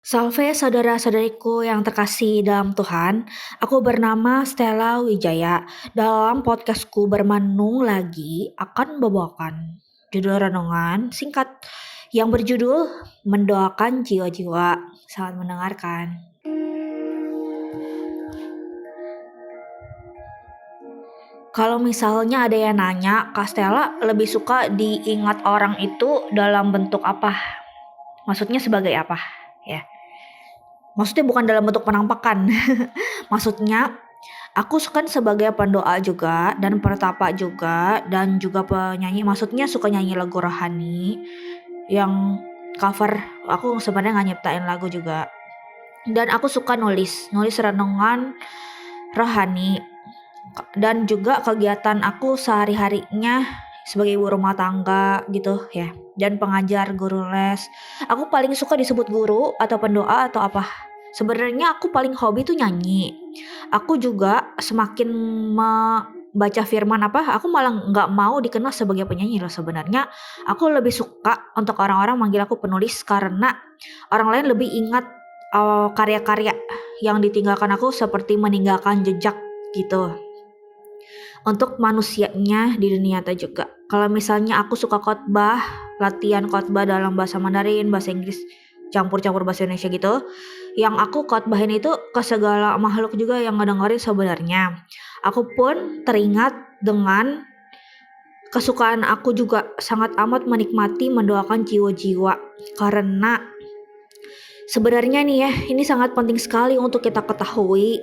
Salve saudara-saudariku yang terkasih dalam Tuhan, aku bernama Stella Wijaya. Dalam podcastku Bermenung Lagi akan membawakan judul renungan singkat yang berjudul Mendoakan Jiwa-Jiwa. Selamat mendengarkan. Kalau misalnya ada yang nanya, Kak Stella lebih suka diingat orang itu dalam bentuk apa? Maksudnya sebagai apa? Ya. Maksudnya bukan dalam bentuk penampakan. Maksudnya aku kan sebagai pendoa juga dan pertapa juga dan juga penyanyi. Maksudnya suka nyanyi lagu rohani yang cover. Aku sebenarnya nggak nyiptain lagu juga. Dan aku suka nulis renungan rohani. Dan juga kegiatan aku sehari-harinya sebagai ibu rumah tangga gitu ya. Dan pengajar, guru les. Aku paling suka disebut guru atau pendoa atau apa. Sebenarnya aku paling hobi tuh nyanyi. Aku juga semakin baca firman aku malah nggak mau dikenal sebagai penyanyi loh sebenarnya. Aku lebih suka untuk orang-orang manggil aku penulis karena orang lain lebih ingat karya-karya yang ditinggalkan aku seperti meninggalkan jejak gitu. Untuk manusianya di dunia nyata juga. Kalau misalnya aku suka khotbah, latihan khotbah dalam bahasa Mandarin, bahasa Inggris, campur-campur bahasa Indonesia gitu. Yang aku khotbahin itu ke segala makhluk juga yang ngedengerin sebenarnya. Aku pun teringat dengan kesukaan aku juga sangat amat menikmati mendoakan jiwa-jiwa. Karena sebenarnya nih ya, ini sangat penting sekali untuk kita ketahui.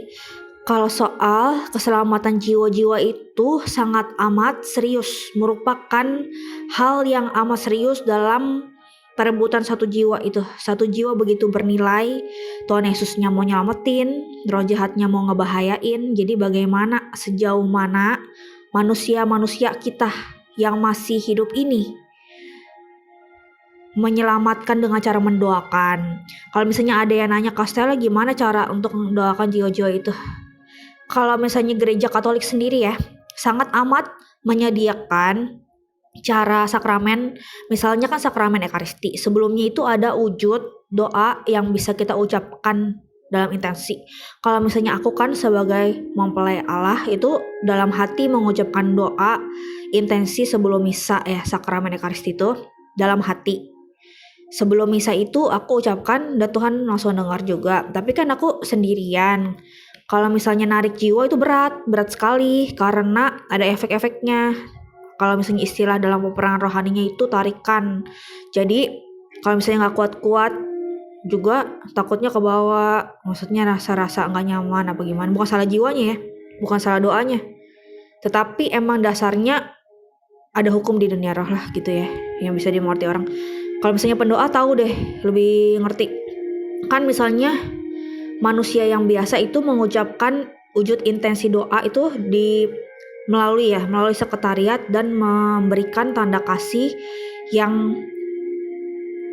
Kalau soal keselamatan jiwa-jiwa itu sangat amat serius, merupakan hal yang amat serius dalam perebutan satu jiwa itu. Satu jiwa begitu bernilai, Tuhan Yesusnya mau nyelamatin, roh jahatnya mau ngebahayain. Jadi bagaimana, sejauh mana manusia-manusia kita yang masih hidup ini menyelamatkan dengan cara mendoakan. Kalau misalnya ada yang nanya, Kak Stella gimana cara untuk mendoakan jiwa-jiwa itu? Kalau misalnya gereja Katolik sendiri ya, sangat amat menyediakan cara sakramen, misalnya kan sakramen Ekaristi. Sebelumnya itu ada wujud doa yang bisa kita ucapkan dalam intensi. Kalau misalnya aku kan sebagai mempelai Allah itu dalam hati mengucapkan doa intensi sebelum misa ya, sakramen Ekaristi itu dalam hati. Sebelum misa itu aku ucapkan dan Tuhan langsung dengar juga. Tapi kan aku sendirian. Kalau misalnya narik jiwa itu berat sekali karena ada efek-efeknya. Kalau misalnya istilah dalam peperangan rohaninya itu tarikan. Jadi kalau misalnya nggak kuat-kuat juga takutnya ke bawah. Maksudnya rasa-rasa nggak nyaman apa gimana. Bukan salah jiwanya ya, bukan salah doanya. Tetapi emang dasarnya ada hukum di dunia roh lah gitu ya, yang bisa dimengerti orang. Kalau misalnya pendoa tahu deh, lebih ngerti. Kan misalnya manusia yang biasa itu mengucapkan wujud intensi doa itu melalui sekretariat dan memberikan tanda kasih yang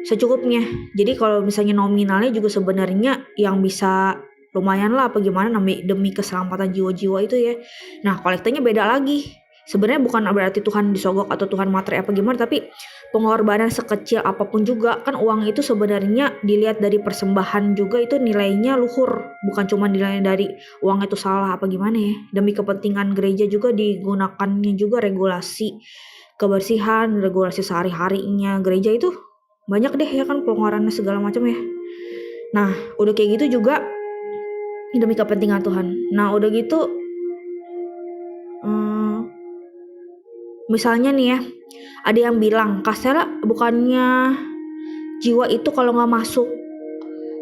secukupnya. Jadi kalau misalnya nominalnya juga sebenarnya yang bisa lumayan lah apa gimana demi keselamatan jiwa-jiwa itu ya. Nah kolektanya beda lagi. Sebenarnya bukan berarti Tuhan disogok atau Tuhan materi apa gimana, tapi pengorbanan sekecil apapun juga kan uang itu sebenarnya dilihat dari persembahan juga itu nilainya luhur, bukan cuma nilai dari uang itu salah apa gimana ya. Demi kepentingan gereja juga digunakannya juga regulasi kebersihan, regulasi sehari-harinya gereja itu banyak deh ya kan pengeluarannya segala macam ya. Nah udah kayak gitu juga demi kepentingan Tuhan. Nah udah gitu misalnya nih ya, ada yang bilang, Kak Stella bukannya jiwa itu kalau gak masuk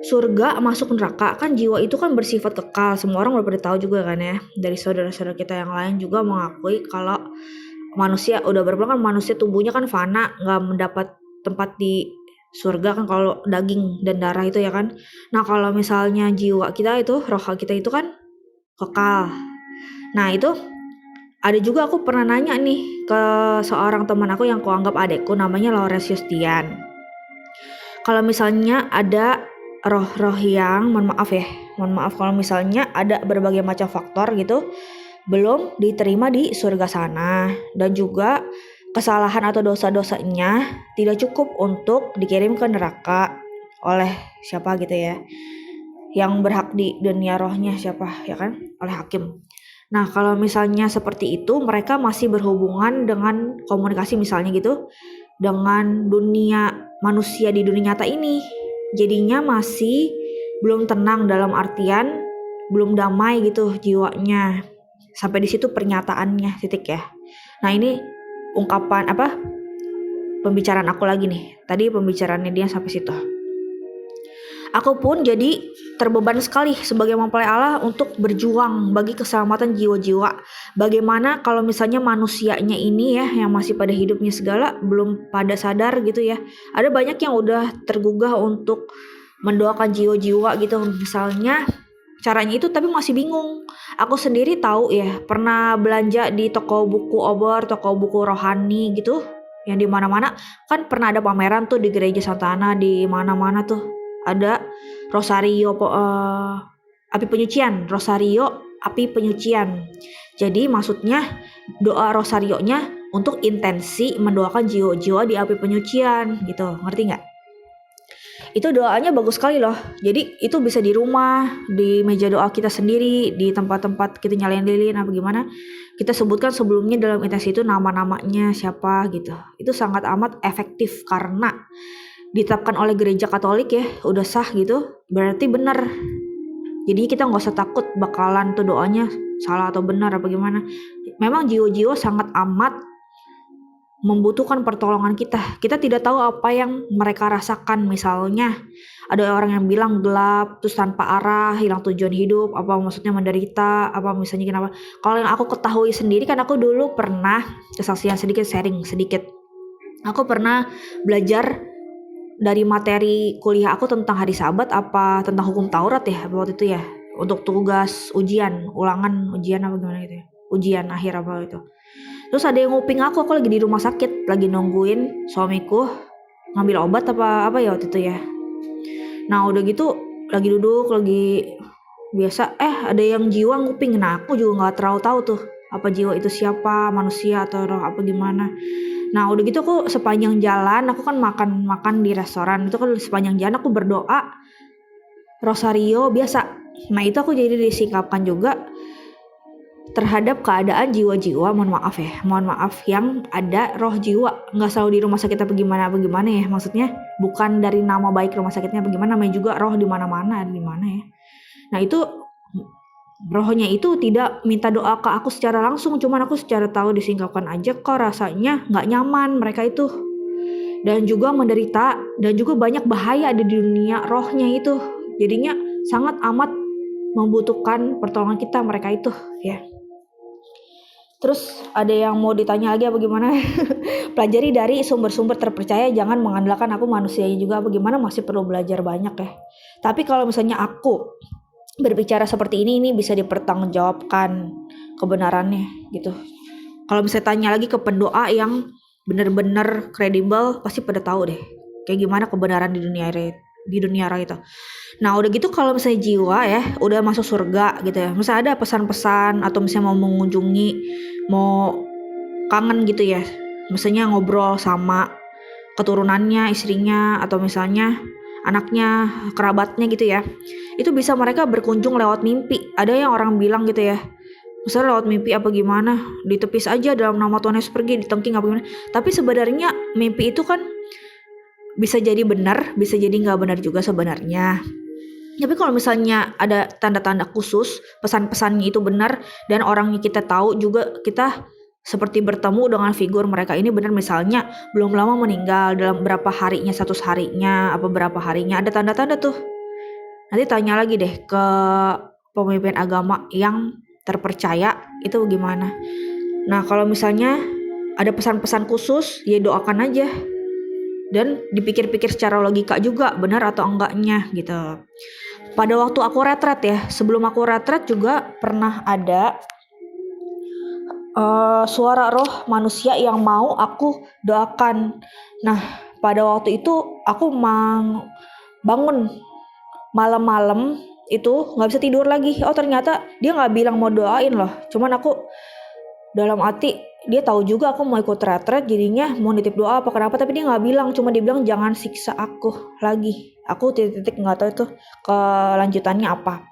surga, masuk neraka, kan jiwa itu kan bersifat kekal. Semua orang udah pada tahu juga kan ya, dari saudara-saudara kita yang lain juga mengakui kalau manusia udah berpulang kan manusia tubuhnya kan fana, gak mendapat tempat di surga kan kalau daging dan darah itu ya kan. Nah kalau misalnya jiwa kita itu, roh kita itu kan kekal. Nah itu ada juga aku pernah nanya nih ke seorang teman aku yang kuanggap adekku, namanya Laurentius Dian. Kalau misalnya ada roh-roh yang, mohon maaf kalau misalnya ada berbagai macam faktor gitu, belum diterima di surga sana. Dan juga kesalahan atau dosa-dosanya tidak cukup untuk dikirim ke neraka. oleh siapa gitu ya, yang berhak di dunia rohnya siapa ya kan, oleh hakim. Nah kalau misalnya seperti itu, mereka masih berhubungan dengan komunikasi misalnya gitu dengan dunia manusia di dunia nyata ini, jadinya masih belum tenang, dalam artian belum damai gitu jiwanya. Sampai di situ pernyataannya, titik ya. Nah ini ungkapan pembicaraan aku lagi nih. Tadi pembicaraannya dia sampai situ. Aku pun jadi terbeban sekali sebagai mempelai Allah untuk berjuang bagi keselamatan jiwa-jiwa. Bagaimana kalau misalnya manusianya ini ya, yang masih pada hidupnya segala belum pada sadar gitu ya. Ada banyak yang udah tergugah untuk mendoakan jiwa-jiwa gitu misalnya, caranya itu tapi masih bingung. Aku sendiri tahu ya, pernah belanja di toko buku obor, toko buku rohani gitu, yang di mana-mana kan pernah ada pameran tuh di gereja Santa Ana, di mana-mana tuh ada rosario api penyucian, rosario api penyucian. Jadi maksudnya doa rosarionya untuk intensi mendoakan jiwa-jiwa di api penyucian gitu, ngerti nggak? Itu doanya bagus sekali loh. Jadi itu bisa di rumah, di meja doa kita sendiri, di tempat-tempat kita nyalain lilin apa gimana, kita sebutkan sebelumnya dalam intensi itu nama-namanya siapa gitu. Itu sangat amat efektif karena ditetapkan oleh gereja Katolik ya, udah sah gitu, berarti benar. Jadi kita nggak usah takut bakalan tuh doanya salah atau benar apa gimana. Memang jiwa-jiwa sangat amat membutuhkan pertolongan kita. Kita tidak tahu apa yang mereka rasakan. Misalnya ada orang yang bilang gelap, terus tanpa arah, hilang tujuan hidup, apa maksudnya menderita, apa misalnya kenapa. Kalau yang aku ketahui sendiri kan, aku dulu pernah kesaksian sedikit, sharing sedikit. Aku pernah belajar dari materi kuliah aku tentang hari Sabat, apa tentang hukum Taurat ya waktu itu ya, untuk tugas ujian, ulangan ujian apa gimana gitu ya, ujian akhir apa itu. Terus ada yang nguping aku lagi di rumah sakit, lagi nungguin suamiku ngambil obat apa ya waktu itu ya. Nah udah gitu lagi duduk, lagi biasa, ada yang jiwa nguping. Nah aku juga nggak terlalu tahu tuh apa jiwa itu siapa, manusia atau roh apa gimana. Nah udah gitu aku sepanjang jalan, aku kan makan di restoran, itu kan sepanjang jalan aku berdoa rosario biasa. Nah itu aku jadi disingkapkan juga terhadap keadaan jiwa-jiwa, mohon maaf yang ada roh jiwa, nggak selalu di rumah sakit apa gimana ya, maksudnya bukan dari nama baik rumah sakitnya apa gimana, namanya juga roh di mana-mana, ada di mana ya. Nah itu rohnya itu tidak minta doa ke aku secara langsung, cuman aku secara tahu disingkapkan aja, kok rasanya nggak nyaman mereka itu, dan juga menderita, dan juga banyak bahaya ada di dunia rohnya itu, jadinya sangat amat membutuhkan pertolongan kita mereka itu ya. Terus ada yang mau ditanya lagi apa gimana? Pelajari dari sumber-sumber terpercaya, jangan mengandalkan aku manusianya juga apa gimana, masih perlu belajar banyak ya. Tapi kalau misalnya aku berbicara seperti ini bisa dipertanggungjawabkan kebenarannya gitu. Kalau misalnya tanya lagi ke pendoa yang benar-benar kredibel, pasti pada tahu deh kayak gimana kebenaran di dunia roh itu. Nah udah gitu kalau misalnya jiwa ya udah masuk surga gitu ya, misalnya ada pesan-pesan atau misalnya mau mengunjungi, mau kangen gitu ya, misalnya ngobrol sama keturunannya, istrinya, atau misalnya anaknya, kerabatnya gitu ya, itu bisa mereka berkunjung lewat mimpi. Ada yang orang bilang gitu ya, misalnya lewat mimpi apa gimana, ditepis aja dalam nama Tuhan Yesus pergi, ditengking apa gimana. Tapi sebenarnya mimpi itu kan bisa jadi benar, bisa jadi nggak benar juga sebenarnya. Tapi kalau misalnya ada tanda-tanda khusus, pesan-pesannya itu benar, dan orangnya kita tahu juga, kita seperti bertemu dengan figur mereka ini benar, misalnya belum lama meninggal, dalam berapa harinya, 100 harinya, apa berapa harinya, ada tanda-tanda tuh. Nanti tanya lagi deh ke pemimpin agama yang terpercaya itu gimana. Nah kalau misalnya ada pesan-pesan khusus, ya doakan aja. Dan dipikir-pikir secara logika juga, benar atau enggaknya gitu. Pada waktu aku retret ya, sebelum aku retret juga pernah ada suara roh manusia yang mau aku doakan. Nah pada waktu itu aku bangun malam-malam itu nggak bisa tidur lagi. Oh ternyata dia nggak bilang mau doain loh, cuman aku dalam hati dia tahu juga aku mau ikut retret, jadinya mau nitip doa apa kenapa, tapi dia nggak bilang, cuma dia bilang jangan siksa aku lagi. Aku titik-titik nggak tahu itu kelanjutannya apa.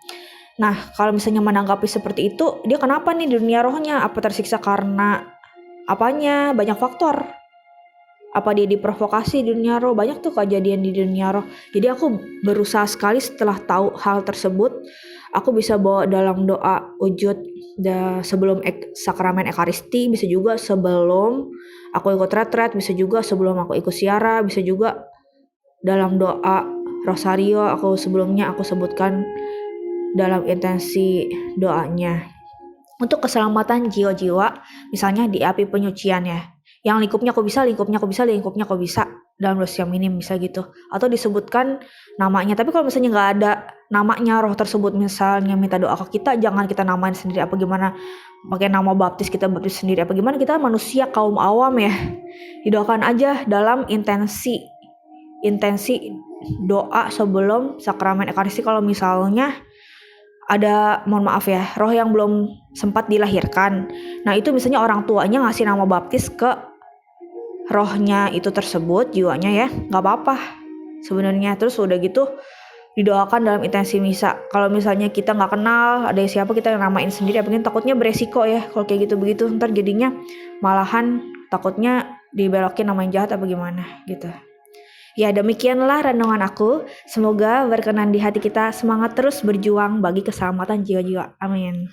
Nah, kalau misalnya menanggapi seperti itu, dia kenapa nih di dunia rohnya? Apa tersiksa karena apanya? Banyak faktor. Apa dia diprovokasi di dunia roh? Banyak tuh kejadian di dunia roh. Jadi aku berusaha sekali setelah tahu hal tersebut, aku bisa bawa dalam doa wujud sebelum sakramen ekaristi, bisa juga sebelum aku ikut retret, bisa juga sebelum aku ikut siara, bisa juga dalam doa rosario sebelumnya aku sebutkan dalam intensi doanya. Untuk keselamatan jiwa-jiwa, misalnya di api penyucian ya, yang lingkupnya kok bisa, dalam dosis yang minim bisa gitu. Atau disebutkan namanya, tapi kalau misalnya nggak ada namanya roh tersebut, misalnya minta doa ke kita, jangan kita namain sendiri apa gimana, pakai nama baptis, kita baptis sendiri apa gimana, kita manusia kaum awam ya. Didoakan aja dalam intensi doa sebelum sakramen ekaristi. Kalau misalnya ada, mohon maaf ya, roh yang belum sempat dilahirkan. Nah itu misalnya orang tuanya ngasih nama baptis ke rohnya itu tersebut, jiwanya ya, nggak apa-apa sebenarnya. Terus udah gitu didoakan dalam intensi misa. Kalau misalnya kita nggak kenal ada siapa, kita yang namain sendiri, apalagi takutnya beresiko ya kalau kayak gitu begitu, ntar jadinya malahan takutnya dibelokin nama yang jahat apa gimana gitu. Ya demikianlah renungan aku. Semoga berkenan di hati kita, semangat terus berjuang bagi keselamatan jiwa-jiwa. Amin.